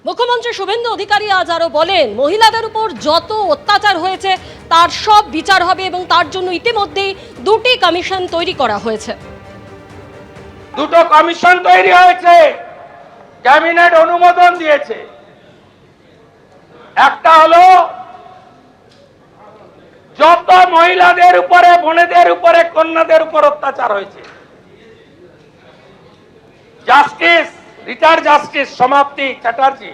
মুখ্যমন্ত্রী শুভেন্দু অধিকারী আজ আরো বলেন, মহিলাদের উপর যত অত্যাচার হয়েছে তার সব বিচার হবে এবং তার জন্য ইতিমধ্যেই দুটি কমিশন তৈরি করা হয়েছে। দুটো কমিশন তৈরি হয়েছে, ক্যাবিনেট অনুমোদন দিয়েছে। একটা হলো যত মহিলাদের উপরে, বোনেদের উপরে, কন্যাদের উপর অত্যাচার হয়েছে, justice retired justice Samapti Chatterjee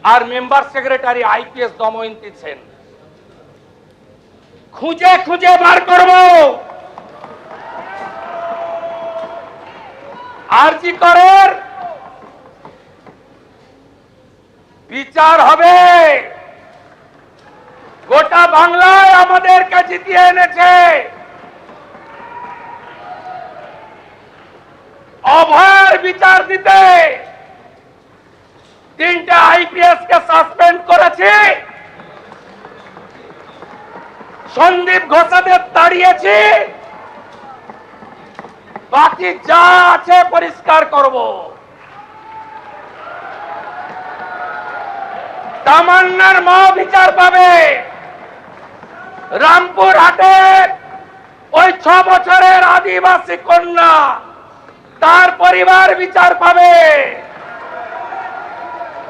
আর member secretary IPS Damayanti Sen খুঁজে খুঁজে বার করব। আরজি করের বিচার হবে। গোটা বাংলায় আমাদেরকে জিতিয়ে এনেছে। অভয়ের বিচার দিতে তিনটা আইপিএস কে সাসপেন্ড করেছি, সন্দীপ ঘোষাদের তাড়িয়েছি, বাকি যা আছে পরিষ্কার করব। তামান্নার মা বিচার পাবে। রামপুর হাটের ওই 6 বছরের আদিবাসী কন্যা, তার পরিবার বিচার পাবে।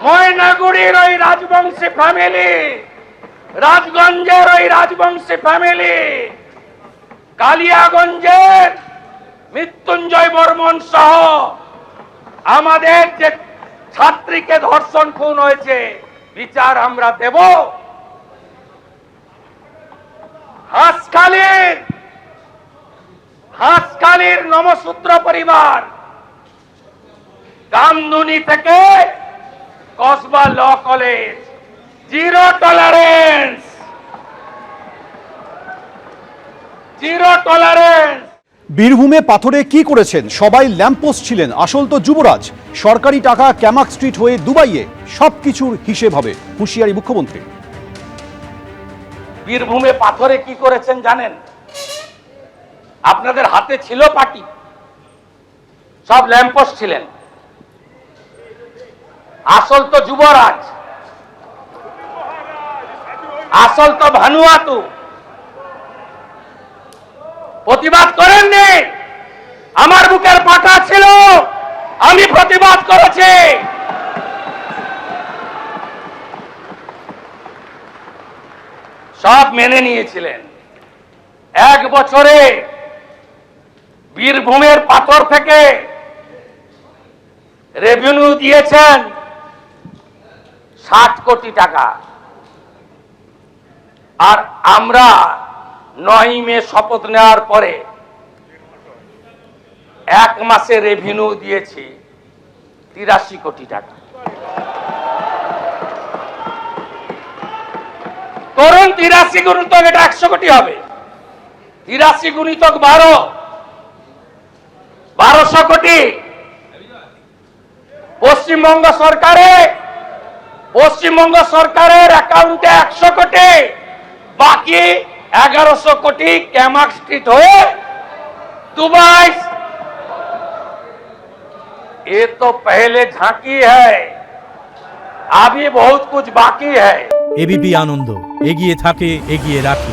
ময়নাগুড়ির ওই রাজবংশী ফ্যামিলি, রাজগঞ্জের ওই রাজবংশী ফ্যামিলি, কালিয়াগঞ্জের মৃত্যুঞ্জয় বর্মন সহ আমাদের যে ছাত্রীকে ধর্ষণ খুন হয়েছে, বিচার আমরা দেব। হাঁসখালির নমসূত্র পরিবার, কামদুনি থেকে Kasba law college, zero tolerance, zero tolerance. বীরভূমে পাথরে কি করেছেন? সবাই ল্যাম্পপোস্ট ছিলেন, আসল তো যুবরাজ। সরকারি টাকা ক্যামাক স্ট্রিট হয়ে দুবাইয়ে, সবকিছুর হিসেব হবে, হুঁশিয়ারি মুখ্যমন্ত্রী। বীরভূমে পাথরে কি করেছেন জানেন? আপনাদের হাতে ছিল পাটি, সব ল্যাম্পপোস্ট ছিলেন, আসল তো যুবরাজ, আসল তো ভানুয়াতু। প্রতিবাদ করেননি? আমার বুকের পাটা ছিল, আমি প্রতিবাদ করেছি। সব মেনে নিয়েছিলেন। 1 বছরে বীরভূমের পাথর থেকে রেভিনিউ দিয়েছেন 60 কোটি টাকা। আর আমরা 9 মে শপথ নেওয়ার পরে 1 মাসে রেভিনিউ দিয়েছি 83 কোটি টাকা। করুন 83 গুণিতক, এটা 100 কোটি হবে। 83 গুণিতক 12, 1200 কোটি। পশ্চিমবঙ্গ সরকারের অ্যাকাউন্টে 100 কোটি, বাকি 1100 কোটি ক্যামাক স্ট্রিট হয়ে दुबई। ये तो पहले झांकी है, अभी बहुत कुछ बाकी है। এবিপি আনন্দ, এগিয়ে থাকে, এগিয়ে রাখে।